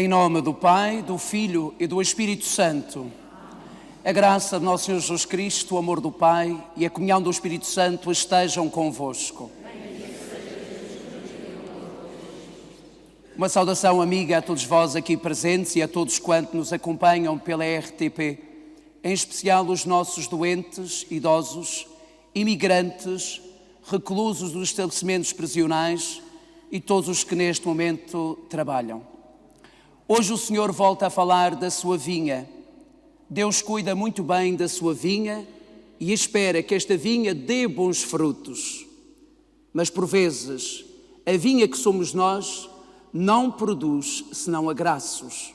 Em nome do Pai, do Filho e do Espírito Santo. A graça de nosso Senhor Jesus Cristo, o amor do Pai e a comunhão do Espírito Santo estejam convosco. Uma saudação amiga a todos vós aqui presentes e a todos quantos nos acompanham pela RTP, em especial os nossos doentes, idosos, imigrantes, reclusos dos estabelecimentos prisionais e todos os que neste momento trabalham. Hoje o Senhor volta a falar da sua vinha. Deus cuida muito bem da sua vinha e espera que esta vinha dê bons frutos. Mas por vezes a vinha que somos nós não produz senão agraços,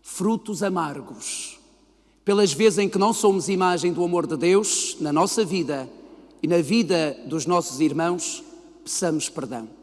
frutos amargos. Pelas vezes em que não somos imagem do amor de Deus na nossa vida e na vida dos nossos irmãos, peçamos perdão.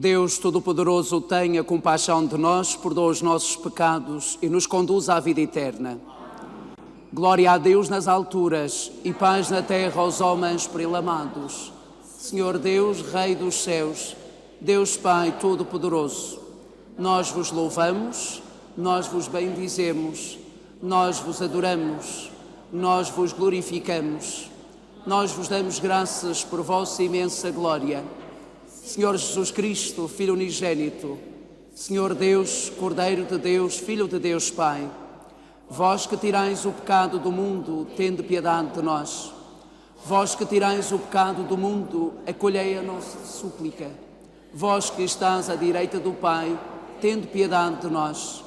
Deus Todo-Poderoso tenha compaixão de nós, perdoa os nossos pecados e nos conduz à vida eterna. Glória a Deus nas alturas e paz na terra aos homens por ele amados. Senhor Deus, Rei dos céus, Deus Pai Todo-Poderoso, nós vos louvamos, nós vos bendizemos, nós vos adoramos, nós vos glorificamos, nós vos damos graças por vossa imensa glória. Senhor Jesus Cristo, Filho unigênito, Senhor Deus, Cordeiro de Deus, Filho de Deus Pai, vós que tirais o pecado do mundo, tende piedade de nós. Vós que tirais o pecado do mundo, acolhei a nossa súplica. Vós que estás à direita do Pai, tende piedade de nós.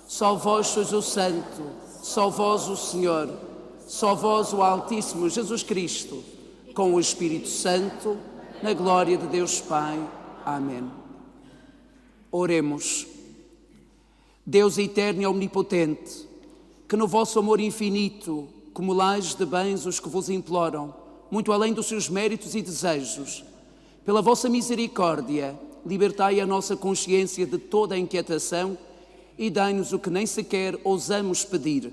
Só vós sois o Santo, só vós o Senhor, só vós o Altíssimo Jesus Cristo, com o Espírito Santo, na glória de Deus Pai. Amém. Oremos. Deus eterno e omnipotente, que no vosso amor infinito cumulais de bens os que vos imploram, muito além dos seus méritos e desejos, pela vossa misericórdia, libertai a nossa consciência de toda a inquietação e dai-nos o que nem sequer ousamos pedir.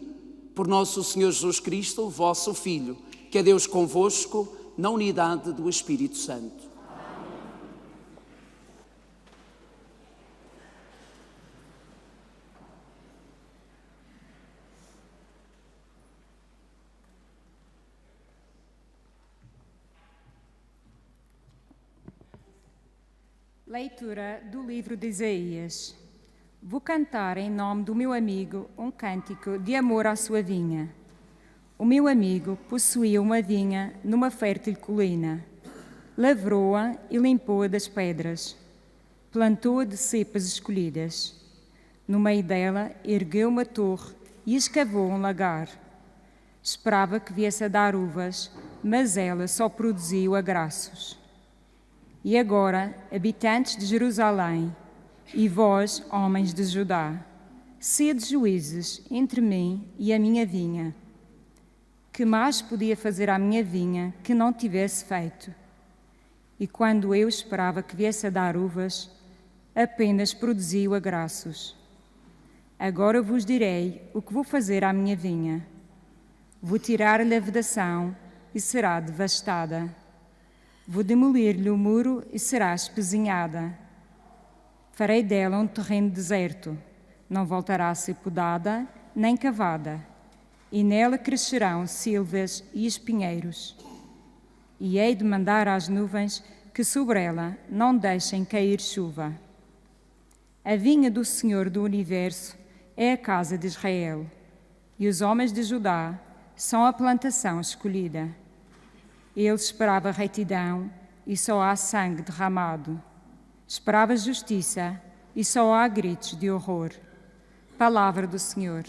Por nosso Senhor Jesus Cristo, vosso Filho, que é Deus convosco, na unidade do Espírito Santo. Leitura do livro de Isaías. Vou cantar em nome do meu amigo um cântico de amor à sua vinha. O meu amigo possuía uma vinha numa fértil colina. Lavrou-a e limpou-a das pedras. Plantou-a de cepas escolhidas. No meio dela ergueu uma torre e escavou um lagar. Esperava que viesse a dar uvas, mas ela só produziu agraços. E agora, habitantes de Jerusalém, e vós, homens de Judá, sede juízes entre mim e a minha vinha. Que mais podia fazer à minha vinha que não tivesse feito? E quando eu esperava que viesse a dar uvas, apenas produziu agraços. Agora vos direi o que vou fazer à minha vinha. Vou tirar-lhe a vedação e será devastada. Vou demolir-lhe o muro e será espezinhada. Farei dela um terreno deserto, não voltará a ser podada nem cavada, e nela crescerão silvas e espinheiros. E hei de mandar às nuvens que sobre ela não deixem cair chuva. A vinha do Senhor do Universo é a casa de Israel, e os homens de Judá são a plantação escolhida. Ele esperava retidão e só há sangue derramado. Esperava justiça e só há gritos de horror. Palavra do Senhor.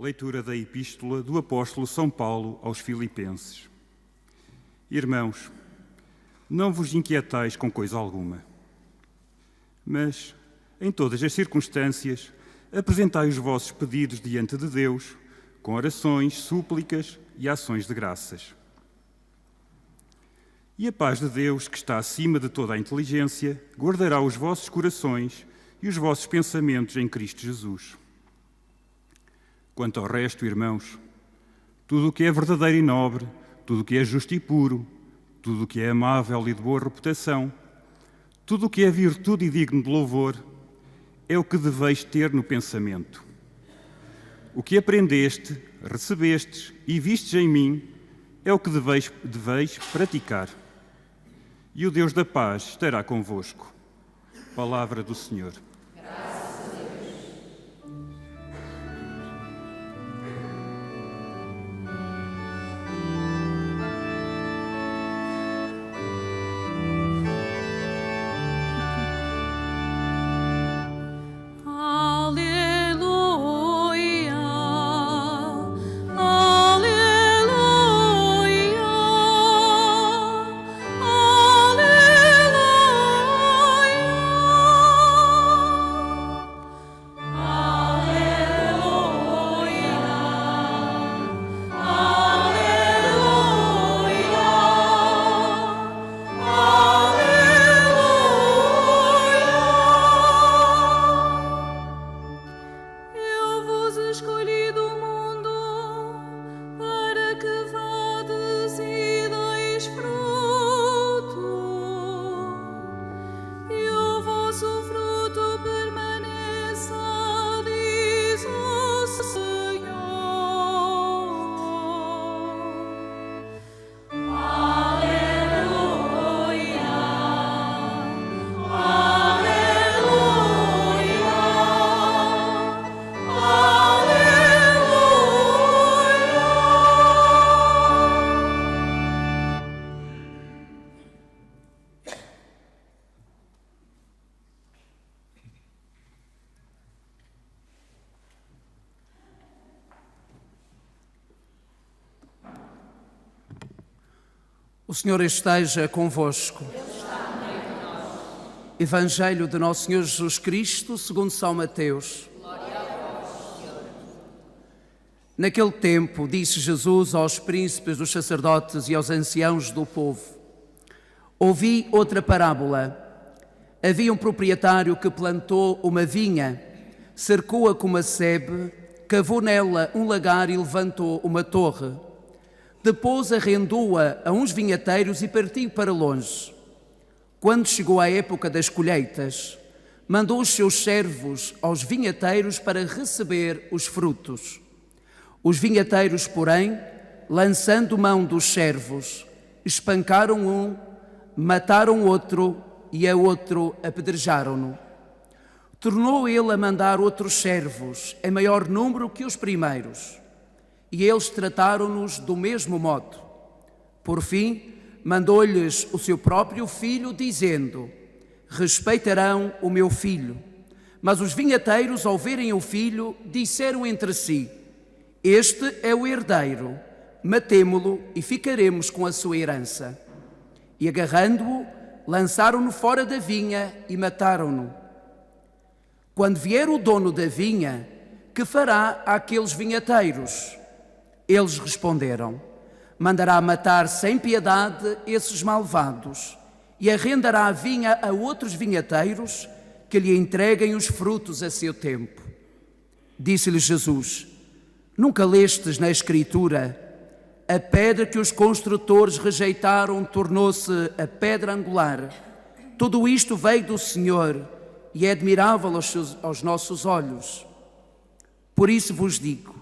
Leitura da Epístola do Apóstolo São Paulo aos Filipenses. Irmãos, não vos inquietais com coisa alguma, mas, em todas as circunstâncias, apresentai os vossos pedidos diante de Deus, com orações, súplicas e ações de graças. E a paz de Deus, que está acima de toda a inteligência, guardará os vossos corações e os vossos pensamentos em Cristo Jesus. Quanto ao resto, irmãos, tudo o que é verdadeiro e nobre, tudo o que é justo e puro, tudo o que é amável e de boa reputação, tudo o que é virtude e digno de louvor, é o que deveis ter no pensamento. O que aprendeste, recebestes e vistes em mim, é o que deveis praticar. E o Deus da paz estará convosco. Palavra do Senhor. O Senhor esteja convosco. Evangelho de Nosso Senhor Jesus Cristo, segundo São Mateus. Naquele tempo, disse Jesus aos príncipes dos sacerdotes e aos anciãos do povo: ouvi outra parábola. Havia um proprietário que plantou uma vinha, cercou-a com uma sebe, cavou nela um lagar e levantou uma torre. Depois arrendou-a a uns vinhateiros e partiu para longe. Quando chegou a época das colheitas, mandou os seus servos aos vinhateiros para receber os frutos. Os vinhateiros, porém, lançando mão dos servos, espancaram um, mataram outro e a outro apedrejaram-no. Tornou ele a mandar outros servos, em maior número que os primeiros, e eles trataram-nos do mesmo modo. Por fim, mandou-lhes o seu próprio filho, dizendo: respeitarão o meu filho. Mas os vinhateiros, ao verem o filho, disseram entre si: este é o herdeiro, matemo-lo e ficaremos com a sua herança. E agarrando-o, lançaram-no fora da vinha e mataram-no. Quando vier o dono da vinha, que fará àqueles vinhateiros? Eles responderam: mandará matar sem piedade esses malvados e arrendará a vinha a outros vinhateiros que lhe entreguem os frutos a seu tempo. Disse-lhe Jesus: nunca lestes na Escritura: a pedra que os construtores rejeitaram tornou-se a pedra angular. Tudo isto veio do Senhor e é admirável aos nossos olhos. Por isso vos digo: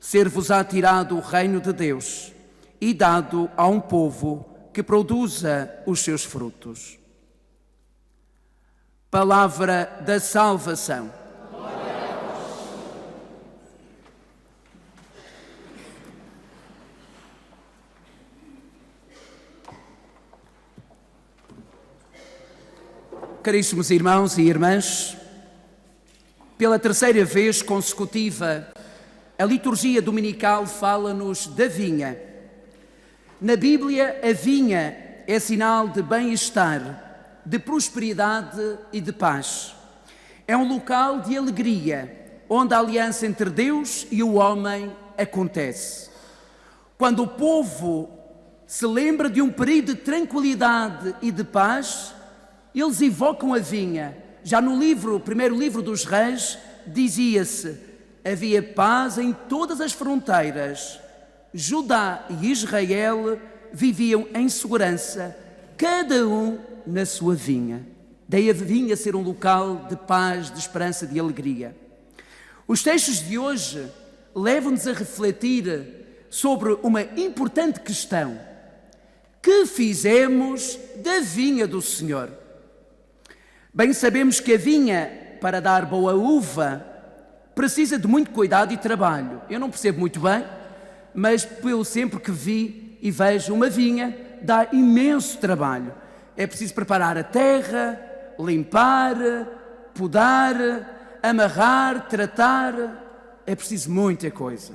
ser-vos-á tirado o reino de Deus e dado a um povo que produza os seus frutos. Palavra da salvação. Caríssimos irmãos e irmãs, pela terceira vez consecutiva, A liturgia dominical fala-nos da vinha. Na Bíblia, a vinha é sinal de bem-estar, de prosperidade e de paz. É um local de alegria, onde a aliança entre Deus e o homem acontece. Quando o povo se lembra de um período de tranquilidade e de paz, eles evocam a vinha. Já no primeiro livro dos Reis, dizia-se: havia paz em todas as fronteiras. Judá e Israel viviam em segurança, cada um na sua vinha. Daí a vinha ser um local de paz, de esperança, de alegria. Os textos de hoje levam-nos a refletir sobre uma importante questão: que fizemos da vinha do Senhor? Bem sabemos que a vinha, para dar boa uva, precisa de muito cuidado e trabalho. Eu não percebo muito bem, mas pelo sempre que vi e vejo uma vinha, dá imenso trabalho. É preciso preparar a terra, limpar, podar, amarrar, tratar. É preciso muita coisa.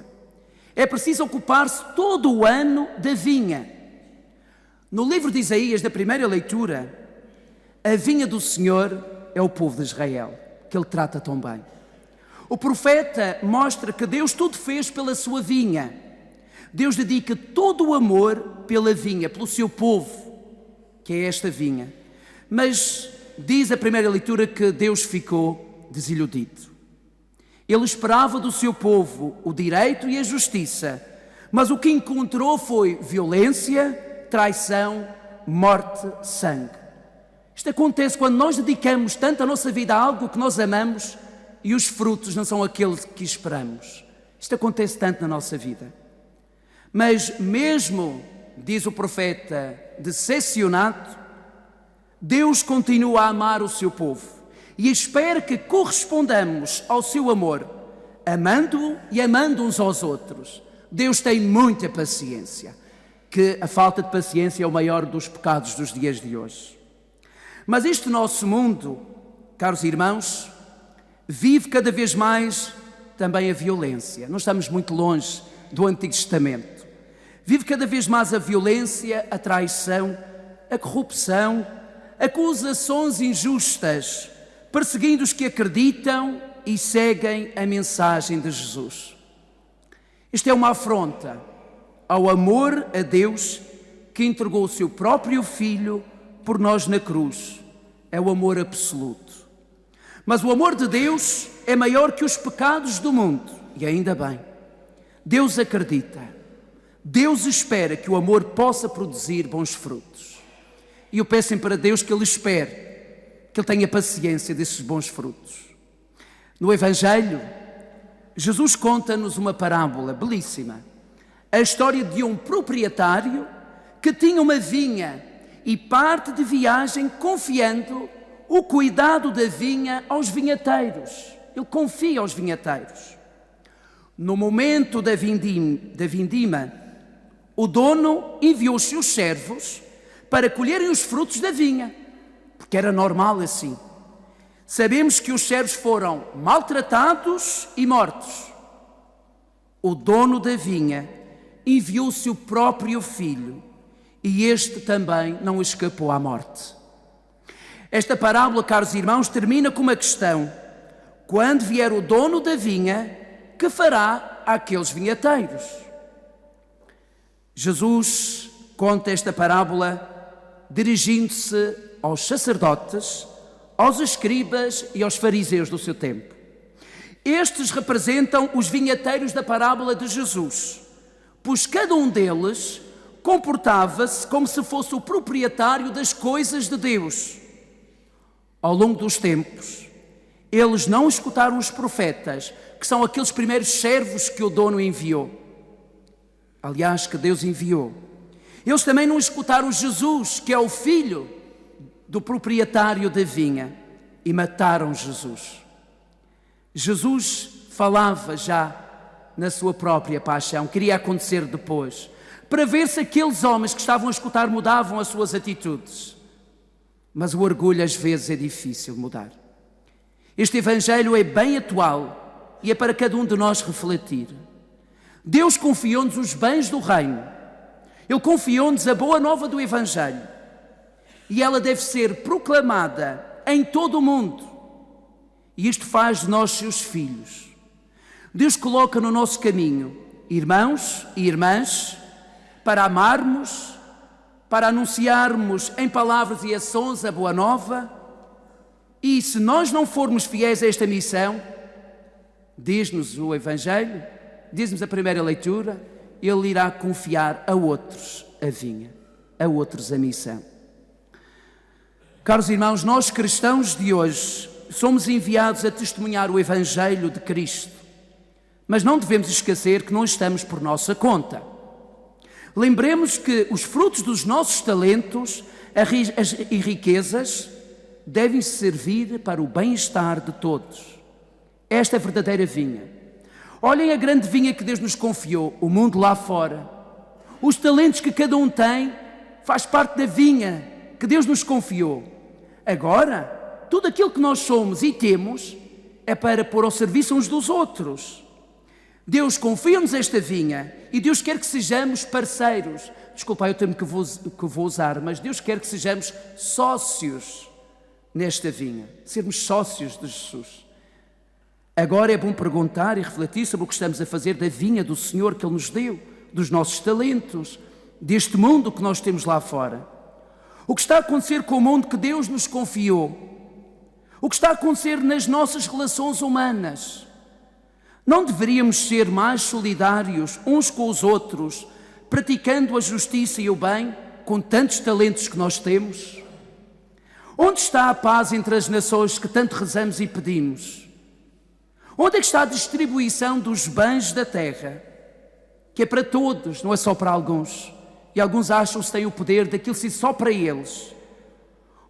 É preciso ocupar-se todo o ano da vinha. No livro de Isaías, da primeira leitura, a vinha do Senhor é o povo de Israel, que Ele trata tão bem. O profeta mostra que Deus tudo fez pela sua vinha. Deus dedica todo o amor pela vinha, pelo seu povo, que é esta vinha. Mas diz a primeira leitura que Deus ficou desiludido. Ele esperava do seu povo o direito e a justiça, mas o que encontrou foi violência, traição, morte, sangue. Isto acontece quando nós dedicamos tanto a nossa vida a algo que nós amamos e os frutos não são aqueles que esperamos. Isto acontece tanto na nossa vida. Mas mesmo, diz o profeta, decepcionado, Deus continua a amar o seu povo e espera que correspondamos ao seu amor, amando-o e amando uns aos outros. Deus tem muita paciência, que a falta de paciência é o maior dos pecados dos dias de hoje. Mas este nosso mundo, caros irmãos, vive cada vez mais também a violência. Não estamos muito longe do Antigo Testamento. Vive cada vez mais a violência, a traição, a corrupção, acusações injustas, perseguindo os que acreditam e seguem a mensagem de Jesus. Isto é uma afronta ao amor a Deus, que entregou o seu próprio Filho por nós na cruz. É o amor absoluto. Mas o amor de Deus é maior que os pecados do mundo. E ainda bem. Deus acredita. Deus espera que o amor possa produzir bons frutos. E eu peço para Deus que Ele espere, que Ele tenha paciência desses bons frutos. No Evangelho, Jesus conta-nos uma parábola belíssima. A história de um proprietário que tinha uma vinha e parte de viagem confiando o cuidado da vinha aos vinhateiros. Ele confia aos vinhateiros. No momento da vindima, o dono enviou os seus servos para colherem os frutos da vinha, porque era normal assim. Sabemos que os servos foram maltratados e mortos. O dono da vinha enviou o seu próprio filho, e este também não escapou à morte. Esta parábola, caros irmãos, termina com uma questão: quando vier o dono da vinha, que fará àqueles vinhateiros? Jesus conta esta parábola dirigindo-se aos sacerdotes, aos escribas e aos fariseus do seu tempo. Estes representam os vinhateiros da parábola de Jesus, pois cada um deles comportava-se como se fosse o proprietário das coisas de Deus. Ao longo dos tempos, eles não escutaram os profetas, que são aqueles primeiros servos que o dono enviou. Aliás, que Deus enviou. Eles também não escutaram Jesus, que é o filho do proprietário da vinha, e mataram Jesus. Jesus falava já na sua própria paixão, queria acontecer depois, para ver se aqueles homens que estavam a escutar mudavam as suas atitudes. Mas o orgulho às vezes é difícil mudar. Este Evangelho é bem atual e é para cada um de nós refletir. Deus confiou-nos os bens do reino. Ele confiou-nos a boa nova do Evangelho. E ela deve ser proclamada em todo o mundo. E isto faz de nós seus filhos. Deus coloca no nosso caminho irmãos e irmãs para amarmos, para anunciarmos em palavras e ações a boa nova. E se nós não formos fiéis a esta missão, diz-nos o Evangelho, diz-nos a primeira leitura, Ele irá confiar a outros a vinha, a outros a missão. Caros irmãos, nós cristãos de hoje somos enviados a testemunhar o Evangelho de Cristo, mas não devemos esquecer que não estamos por nossa conta. Lembremos que os frutos dos nossos talentos e riquezas devem servir para o bem-estar de todos. Esta é a verdadeira vinha. Olhem a grande vinha que Deus nos confiou, o mundo lá fora. Os talentos que cada um tem faz parte da vinha que Deus nos confiou. Agora, tudo aquilo que nós somos e temos é para pôr ao serviço uns dos outros. Deus confia-nos esta vinha e Deus quer que sejamos parceiros. Desculpa o termo que vou usar, mas Deus quer que sejamos sócios nesta vinha. Sermos sócios de Jesus. Agora é bom perguntar e refletir sobre o que estamos a fazer da vinha do Senhor que Ele nos deu, dos nossos talentos, deste mundo que nós temos lá fora. O que está a acontecer com o mundo que Deus nos confiou? O que está a acontecer nas nossas relações humanas? Não deveríamos ser mais solidários uns com os outros, praticando a justiça e o bem com tantos talentos que nós temos? Onde está a paz entre as nações que tanto rezamos e pedimos? Onde é que está a distribuição dos bens da terra? Que é para todos, não é só para alguns. E alguns acham que têm o poder daquilo ser só para eles.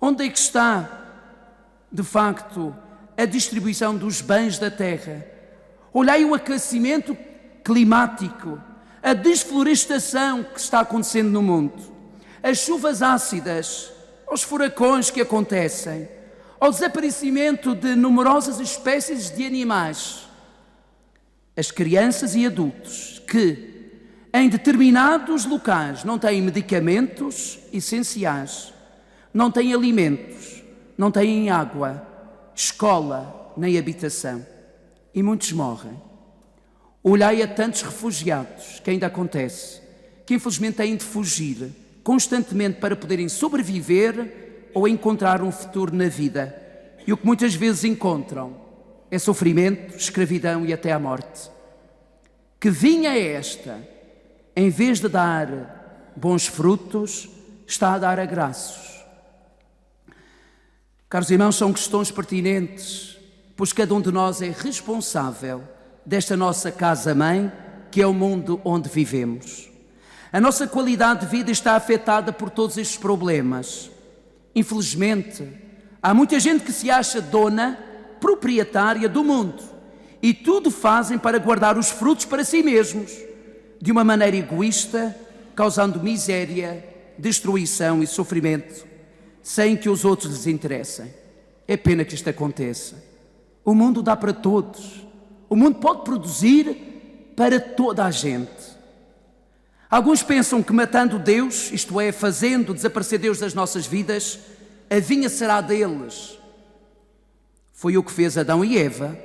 Onde é que está, de facto, a distribuição dos bens da terra? Olhai o aquecimento climático, a desflorestação que está acontecendo no mundo, as chuvas ácidas, os furacões que acontecem, ao desaparecimento de numerosas espécies de animais. As crianças e adultos que, em determinados locais, não têm medicamentos essenciais, não têm alimentos, não têm água, escola, nem habitação. E muitos morrem. Olhai a tantos refugiados, que ainda acontece, que infelizmente têm de fugir constantemente para poderem sobreviver ou encontrar um futuro na vida. E o que muitas vezes encontram é sofrimento, escravidão e até a morte. Que vinha é esta? Em vez de dar bons frutos, está a dar agraços. Caros irmãos, são questões pertinentes, pois cada um de nós é responsável desta nossa casa-mãe, que é o mundo onde vivemos. A nossa qualidade de vida está afetada por todos estes problemas. Infelizmente, há muita gente que se acha dona, proprietária do mundo, e tudo fazem para guardar os frutos para si mesmos, de uma maneira egoísta, causando miséria, destruição e sofrimento, sem que os outros lhes interessem. É pena que isto aconteça. O mundo dá para todos. O mundo pode produzir para toda a gente. Alguns pensam que matando Deus, isto é, fazendo desaparecer Deus das nossas vidas, a vinha será deles. Foi o que fez Adão e Eva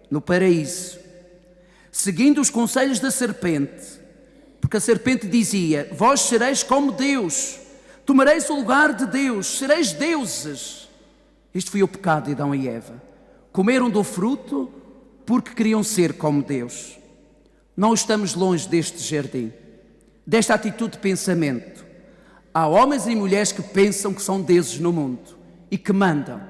no paraíso, seguindo os conselhos da serpente, porque a serpente dizia: vós sereis como Deus, tomareis o lugar de Deus, sereis deuses. Isto foi o pecado de Adão e Eva. Comeram do fruto porque queriam ser como Deus. Não estamos longe deste jardim, desta atitude de pensamento. Há homens e mulheres que pensam que são deuses no mundo e que mandam.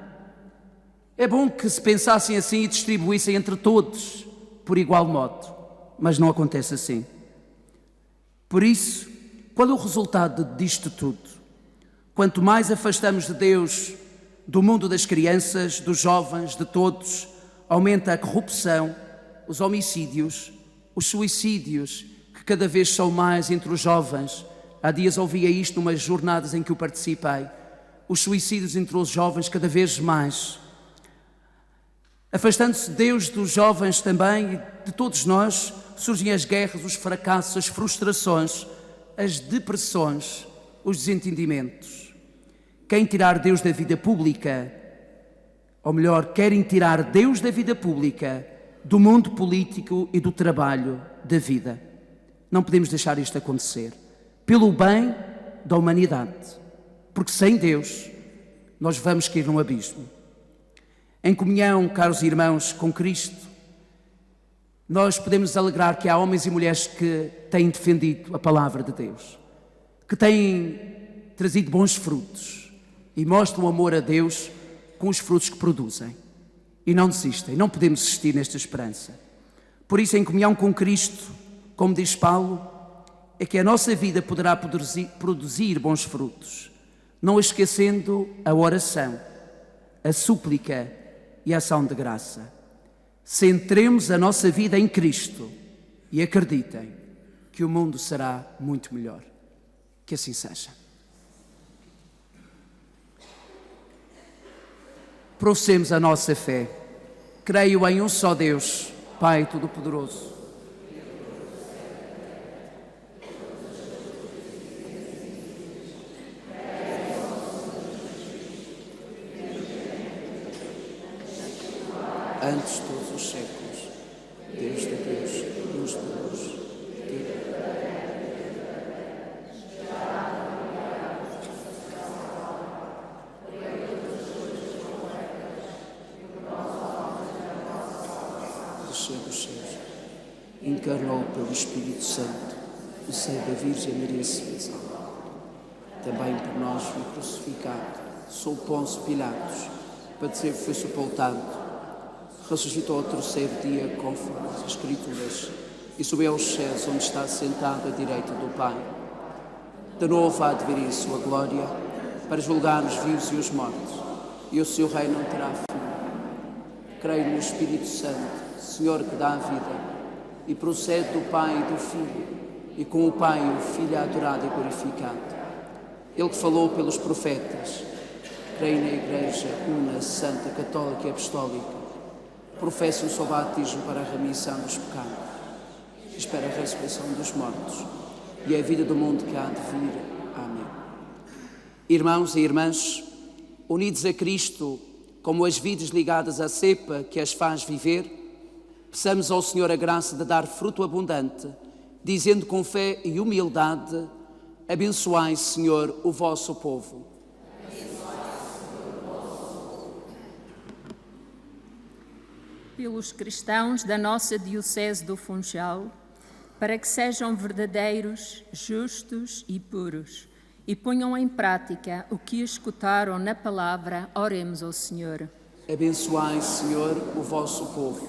É bom que se pensassem assim e distribuíssem entre todos por igual modo, mas não acontece assim. Por isso, qual é o resultado disto tudo? Quanto mais afastamos de Deus, do mundo das crianças, dos jovens, de todos, aumenta a corrupção, os homicídios, os suicídios, que cada vez são mais entre os jovens. Há dias ouvia isto numas jornadas em que eu participei. Os suicídios entre os jovens cada vez mais. Afastando-se Deus dos jovens também e de todos nós, surgem as guerras, os fracassos, as frustrações, as depressões, os desentendimentos. Quem tirar Deus da vida pública, ou melhor, querem tirar Deus da vida pública, do mundo político e do trabalho da vida. Não podemos deixar isto acontecer, pelo bem da humanidade, porque sem Deus nós vamos cair num abismo. Em comunhão, caros irmãos, com Cristo, nós podemos nos alegrar que há homens e mulheres que têm defendido a palavra de Deus, que têm trazido bons frutos e mostram amor a Deus com os frutos que produzem. E não desistem, não podemos desistir nesta esperança. Por isso, em comunhão com Cristo, como diz Paulo, é que a nossa vida poderá produzir bons frutos, não esquecendo a oração, a súplica e a ação de graça. Centremos a nossa vida em Cristo e acreditem que o mundo será muito melhor. Que assim seja. Professemos a nossa fé. Creio em um só Deus, Pai Todo-Poderoso. Antes de todos os séculos, Deus de Deus, luz de luz, desceu dos céus, encarnou pelo Espírito Santo, o seio da Virgem Maria se também por nós foi crucificado, sob Pôncio Pilatos, padecer foi sepultado, ressuscitou ao terceiro dia conforme as Escrituras e subiu aos céus onde está sentado à direita do Pai. De novo há de vir em sua glória para julgar os vivos e os mortos, e o seu reino não terá fim. Creio no Espírito Santo, Senhor que dá a vida, e procede do Pai e do Filho, e com o Pai e o Filho é adorado e glorificado. Ele que falou pelos profetas, creio na Igreja una, santa, católica e apostólica, professo o seu batismo para a remissão dos pecados, espera a ressurreição dos mortos e a vida do mundo que há de vir. Amém. Irmãos e irmãs, unidos a Cristo, como as vidas ligadas à cepa que as faz viver, peçamos ao Senhor a graça de dar fruto abundante, dizendo com fé e humildade: abençoai, Senhor, o vosso povo. Pelos cristãos da nossa Diocese do Funchal, para que sejam verdadeiros, justos e puros, e ponham em prática o que escutaram na palavra, oremos ao Senhor. Abençoai, Senhor, o vosso povo.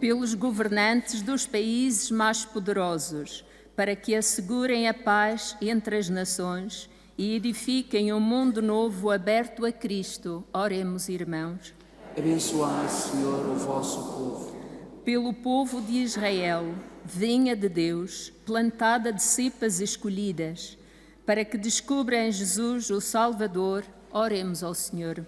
Pelos governantes dos países mais poderosos, para que assegurem a paz entre as nações e edifiquem um mundo novo aberto a Cristo, oremos, irmãos. Abençoai, Senhor, o vosso povo. Pelo povo de Israel, vinha de Deus, plantada de cepas escolhidas, para que descubra em Jesus o Salvador, oremos ao Senhor.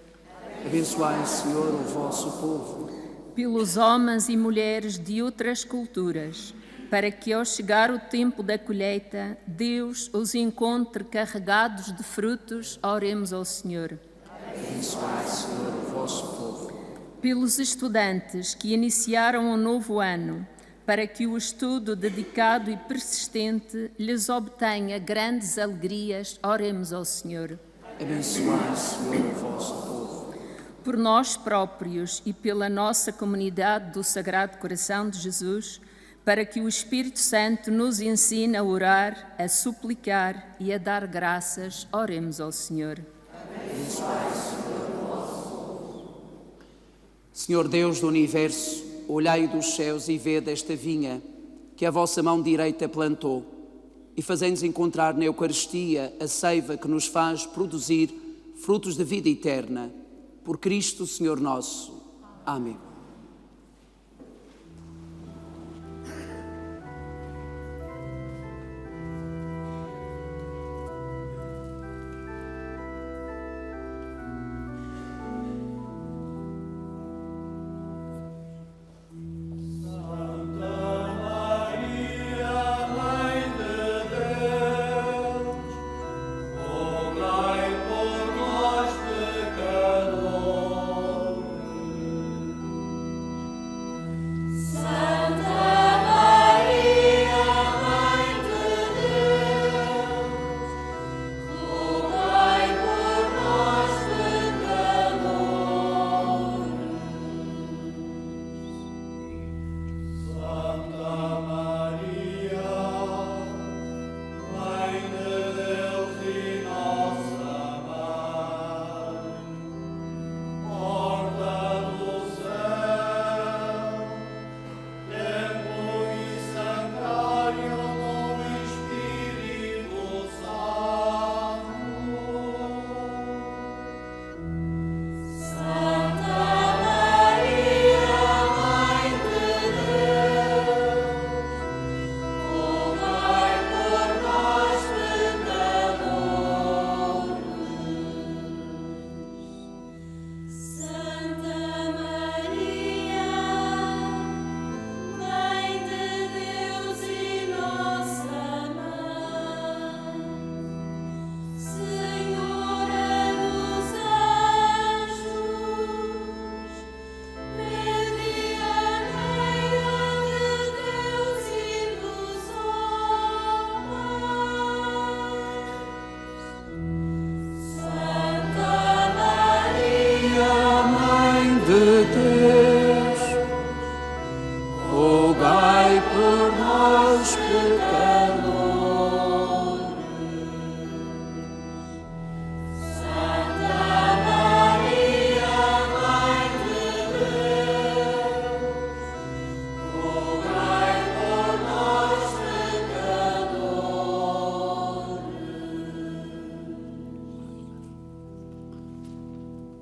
Abençoai, Senhor, o vosso povo. Pelos homens e mulheres de outras culturas, para que ao chegar o tempo da colheita, Deus os encontre carregados de frutos, oremos ao Senhor. Abençoai, Senhor, o vosso povo. Pelos estudantes que iniciaram um novo ano, para que o estudo dedicado e persistente lhes obtenha grandes alegrias, oremos ao Senhor. Abençoai, Senhor, o vosso povo. Por nós próprios e pela nossa comunidade do Sagrado Coração de Jesus, para que o Espírito Santo nos ensine a orar, a suplicar e a dar graças, oremos ao Senhor. Abençoai, Senhor. Senhor Deus do Universo, olhai dos céus e vede esta vinha que a vossa mão direita plantou e fazei-nos encontrar na Eucaristia a seiva que nos faz produzir frutos de vida eterna. Por Cristo, Senhor nosso. Amém.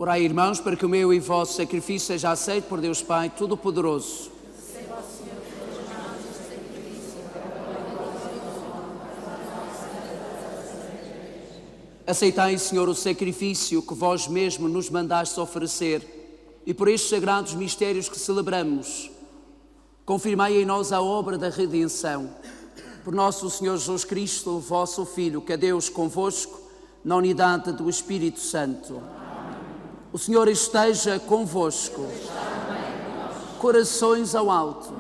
Orai, irmãos, para que o meu e vosso sacrifício seja aceito por Deus Pai Todo-Poderoso. Aceitai, Senhor, o sacrifício que vós mesmo nos mandastes oferecer, e por estes sagrados mistérios que celebramos, confirmai em nós a obra da redenção. Por nosso Senhor Jesus Cristo, vosso Filho, que é Deus convosco, na unidade do Espírito Santo. O Senhor esteja convosco. Corações ao alto.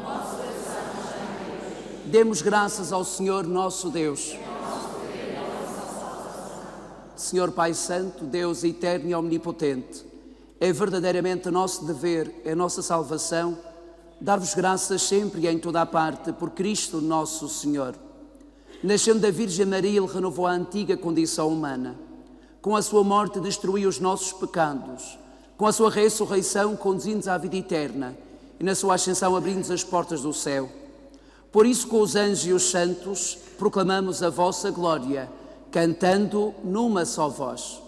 Demos graças ao Senhor nosso Deus. Senhor Pai Santo, Deus eterno e omnipotente, é verdadeiramente nosso dever, é nossa salvação, dar-vos graças sempre e em toda a parte por Cristo nosso Senhor. Nascendo da Virgem Maria, Ele renovou a antiga condição humana. Com a sua morte destruiu os nossos pecados. Com a sua ressurreição conduzindo-nos à vida eterna e na sua ascensão abrindo-nos as portas do céu. Por isso, com os anjos e os santos, proclamamos a vossa glória, cantando numa só voz.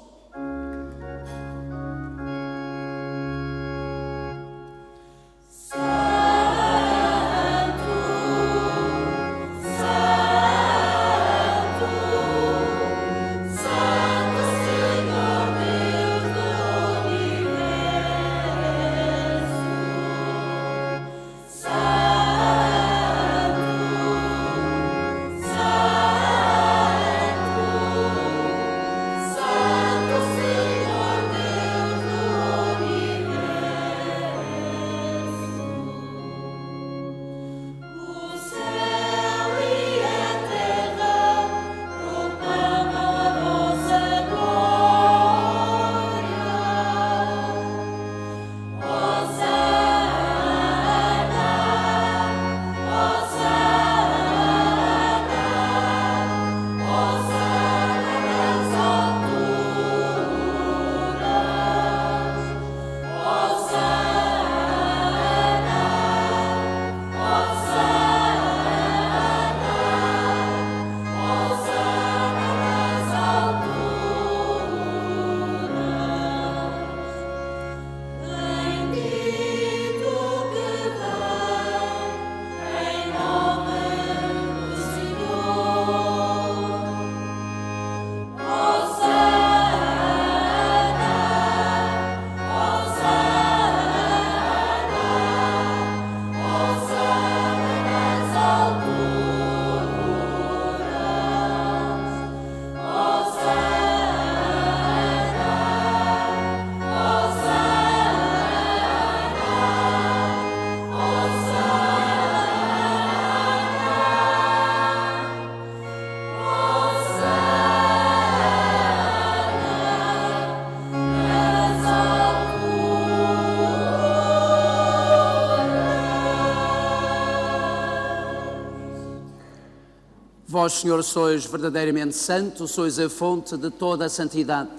Vós, Senhor, sois verdadeiramente santo, sois a fonte de toda a santidade.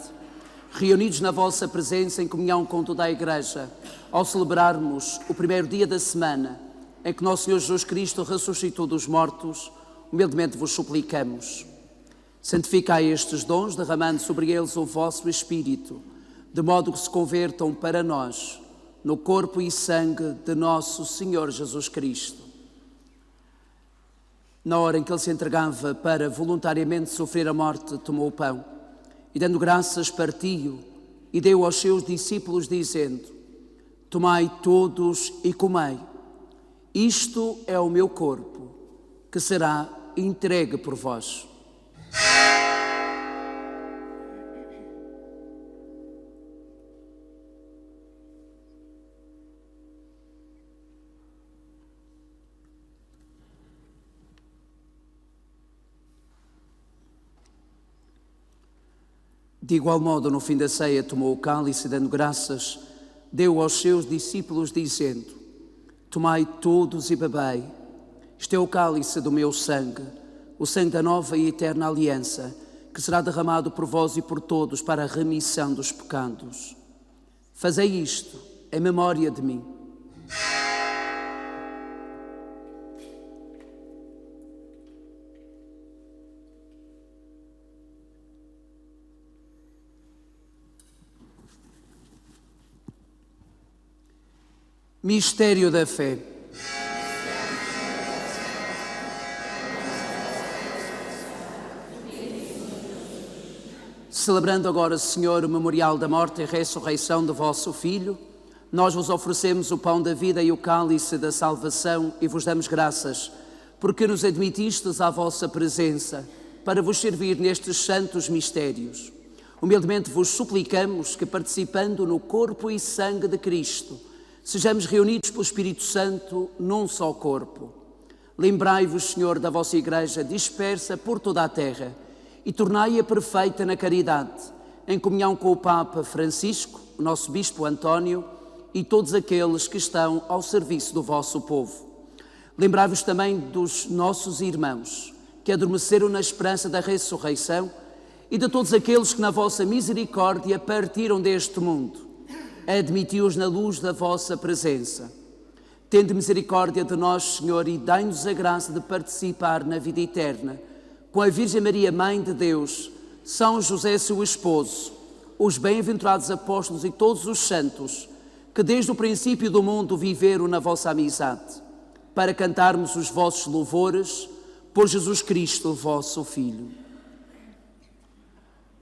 Reunidos na vossa presença em comunhão com toda a Igreja, ao celebrarmos o primeiro dia da semana em que nosso Senhor Jesus Cristo ressuscitou dos mortos, humildemente vos suplicamos. Santificai estes dons, derramando sobre eles o vosso Espírito, de modo que se convertam para nós no corpo e sangue de nosso Senhor Jesus Cristo. Na hora em que ele se entregava para voluntariamente sofrer a morte, tomou o pão e, dando graças, partiu e deu aos seus discípulos, dizendo: Tomai todos e comei. Isto é o meu corpo, que será entregue por vós. De igual modo, no fim da ceia, tomou o cálice e, dando graças, deu aos seus discípulos, dizendo: Tomai todos e bebei. Este é o cálice do meu sangue, o sangue da nova e eterna aliança, que será derramado por vós e por todos para a remissão dos pecados. Fazei isto em memória de mim. Mistério da fé. Celebrando agora, Senhor, o memorial da morte e ressurreição do vosso Filho, nós vos oferecemos o pão da vida e o cálice da salvação e vos damos graças, porque nos admitistes à vossa presença para vos servir nestes santos mistérios. Humildemente vos suplicamos que, participando no corpo e sangue de Cristo, sejamos reunidos pelo Espírito Santo num só corpo. Lembrai-vos, Senhor, da vossa Igreja dispersa por toda a terra e tornai-a perfeita na caridade, em comunhão com o Papa Francisco, o nosso Bispo António e todos aqueles que estão ao serviço do vosso povo. Lembrai-vos também dos nossos irmãos que adormeceram na esperança da ressurreição e de todos aqueles que na vossa misericórdia partiram deste mundo. Admiti-os na luz da vossa presença. Tende misericórdia de nós, Senhor, e dai-nos a graça de participar na vida eterna com a Virgem Maria, Mãe de Deus, São José, seu esposo, os bem-aventurados apóstolos e todos os santos que desde o princípio do mundo viveram na vossa amizade, para cantarmos os vossos louvores por Jesus Cristo, vosso Filho.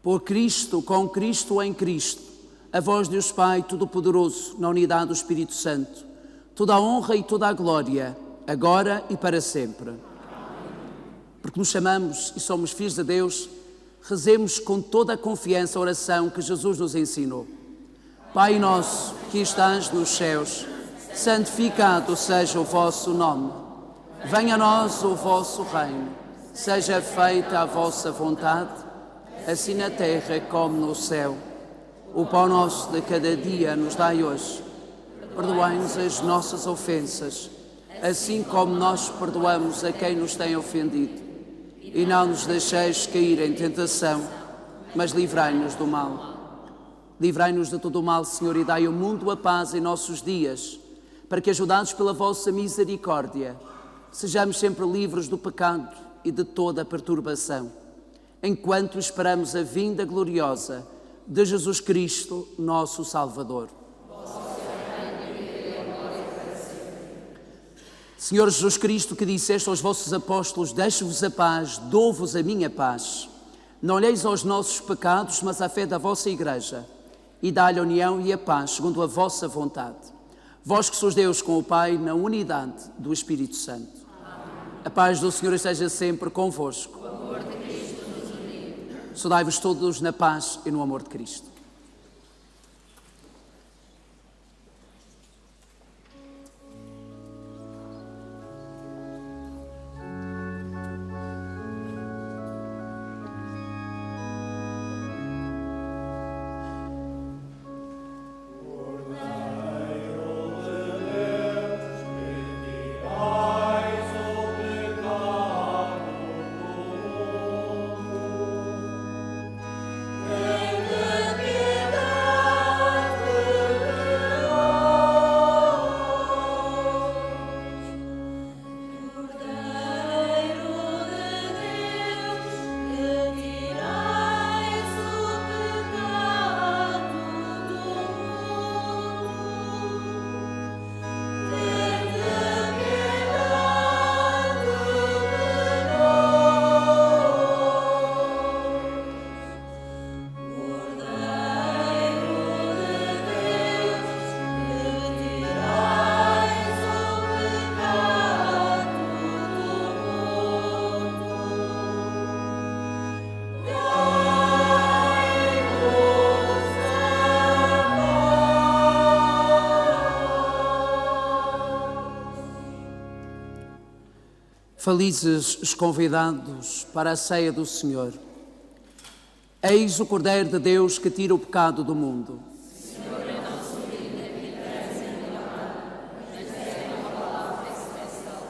Por Cristo, com Cristo, em Cristo, a vós, Deus Pai Todo-Poderoso, na unidade do Espírito Santo, toda a honra e toda a glória, agora e para sempre. Porque nos chamamos e somos filhos de Deus, rezemos com toda a confiança a oração que Jesus nos ensinou. Pai nosso, que estás nos céus, santificado seja o vosso nome. Venha a nós o vosso reino. Seja feita a vossa vontade, assim na terra como no céu. O pão nosso de cada dia nos dai hoje. Perdoai-nos as nossas ofensas, assim como nós perdoamos a quem nos tem ofendido. E não nos deixeis cair em tentação, mas livrai-nos do mal. Livrai-nos de todo o mal, Senhor, e dai ao mundo a paz em nossos dias, para que, ajudados pela vossa misericórdia, sejamos sempre livres do pecado e de toda a perturbação, enquanto esperamos a vinda gloriosa de Jesus Cristo, nosso Salvador. Senhor Jesus Cristo, que disseste aos vossos apóstolos: deixo-vos a paz, dou-vos a minha paz. Não olheis aos nossos pecados, mas à fé da vossa Igreja, e dá-lhe a união e a paz, segundo a vossa vontade. Vós que sois Deus com o Pai, na unidade do Espírito Santo. Amém. A paz do Senhor esteja sempre convosco. O amor de Cristo nos uniu. Saudai-vos todos na paz e no amor de Cristo. Felizes os convidados para a ceia do Senhor. Eis o Cordeiro de Deus que tira o pecado do mundo. Senhor, é nosso vida e vidas em tua palavra, mas é uma palavra de expressão.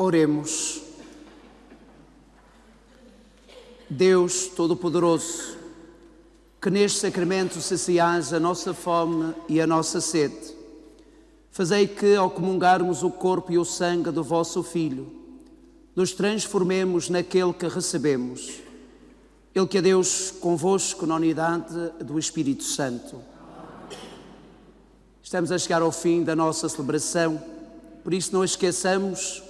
Oremos. Deus Todo-Poderoso, que neste sacramento saciais a nossa fome e a nossa sede, fazei que, ao comungarmos o corpo e o sangue do vosso Filho, nos transformemos naquele que recebemos. Ele que é Deus convosco na unidade do Espírito Santo. Estamos a chegar ao fim da nossa celebração, por isso não esqueçamos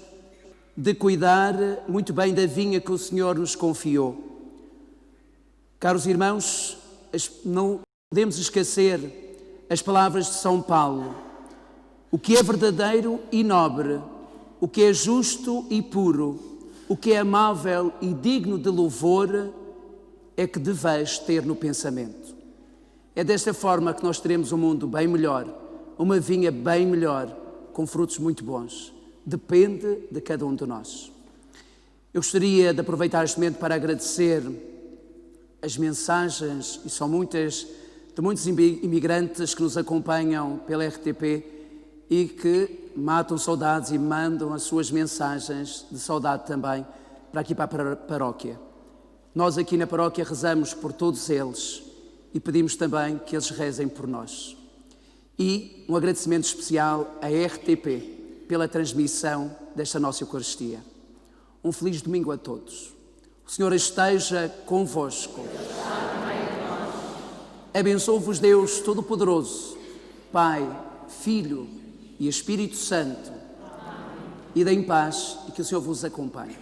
de cuidar muito bem da vinha que o Senhor nos confiou. Caros irmãos, não podemos esquecer as palavras de São Paulo. O que é verdadeiro e nobre, o que é justo e puro, o que é amável e digno de louvor, é que deveis ter no pensamento. É desta forma que nós teremos um mundo bem melhor, uma vinha bem melhor, com frutos muito bons. Depende de cada um de nós. Eu gostaria de aproveitar este momento para agradecer as mensagens, e são muitas, de muitos imigrantes que nos acompanham pela RTP e que matam saudades e mandam as suas mensagens de saudade também para aqui para a paróquia. Nós aqui na paróquia rezamos por todos eles e pedimos também que eles rezem por nós. E um agradecimento especial à RTP pela transmissão desta nossa Eucaristia. Um feliz domingo a todos. O Senhor esteja convosco. Abençoe-vos Deus Todo-Poderoso, Pai, Filho e Espírito Santo. E dê em paz e que o Senhor vos acompanhe.